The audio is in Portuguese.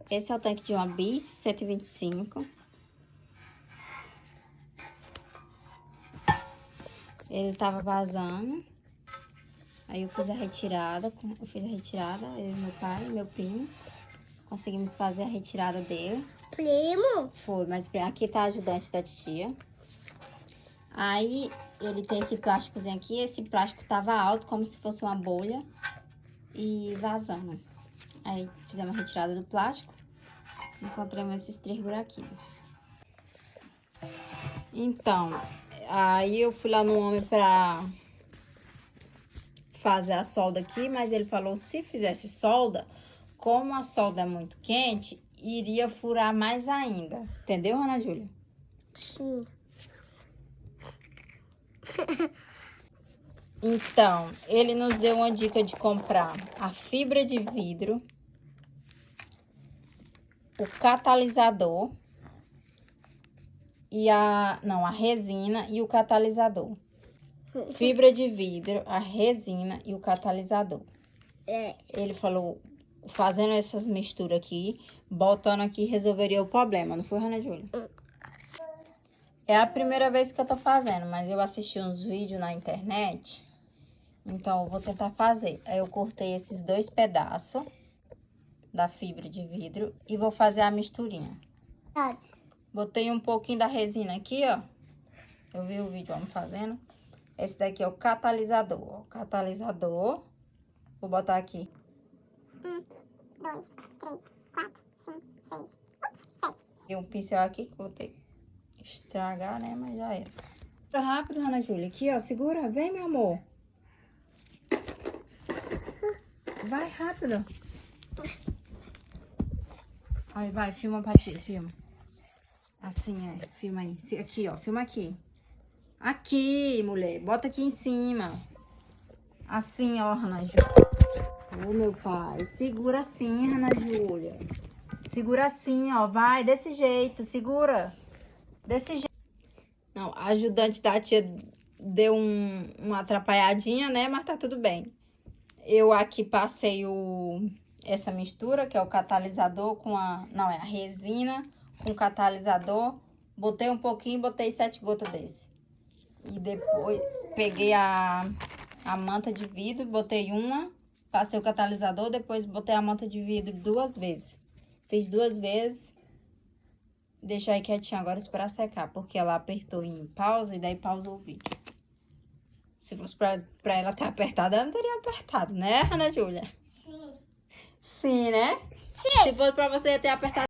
Esse é o tanque de uma Bis 125. Ele tava vazando. Aí eu fiz a retirada. Eu, meu pai, meu primo. Conseguimos fazer a retirada dele. Primo? Foi, mas aqui tá a ajudante da titia. Aí ele tem esse plásticozinho aqui. Esse plástico tava alto, como se fosse uma bolha. E vazando. Aí fizemos a retirada do plástico. Encontramos esses 3 buraquinhos. Então, aí eu fui lá no homem pra fazer a solda aqui, mas ele falou se fizesse solda, como a solda é muito quente, iria furar mais ainda. Entendeu, Ana Júlia? Sim. Então, ele nos deu uma dica de comprar a fibra de vidro, o catalisador e a resina e o catalisador. Fibra de vidro, a resina e o catalisador. Ele falou, fazendo essas misturas aqui, botando aqui, resolveria o problema, não foi, Ana Júlia? É a primeira vez que eu tô fazendo, mas eu assisti uns vídeos na internet, então eu vou tentar fazer. Aí eu cortei esses 2 pedaços da fibra de vidro e vou fazer a misturinha. Botei um pouquinho da resina aqui, ó. Eu vi o vídeo vamos fazendo. Esse daqui é o catalisador, ó. Catalisador. Vou botar aqui. 1, 2, 3, 4, 5, 6, 7. Tem um pincel aqui que eu vou ter que estragar, né? Mas já era. Rápido, Ana Júlia. Aqui, ó. Segura. Vem, meu amor. Vai, rápido. Aí, vai. Filma pra ti. Filma. Assim, é. Filma aí. Aqui, ó. Filma aqui. Aqui, mulher. Bota aqui em cima. Assim, ó, Ana Júlia. Ô, meu pai. Segura assim, Ana Júlia. Segura assim, ó. Vai, desse jeito. Segura. Desse jeito. Não, a ajudante da tia deu uma atrapalhadinha, né? Mas tá tudo bem. Eu aqui passei essa mistura, que é o catalisador com a... Não, é a resina com catalisador. Botei um pouquinho, botei 7 gotas desse. E depois peguei a manta de vidro, botei uma, passei o catalisador, depois botei a manta de vidro 2 vezes. Fiz 2 vezes. Deixar aí quietinho agora, esperar secar, porque ela apertou em pausa e daí pausou o vídeo. Se fosse pra ela ter apertado, ela não teria apertado, né, Ana Júlia? Sim. Sim, né? Sim. Se fosse pra você ter apertado...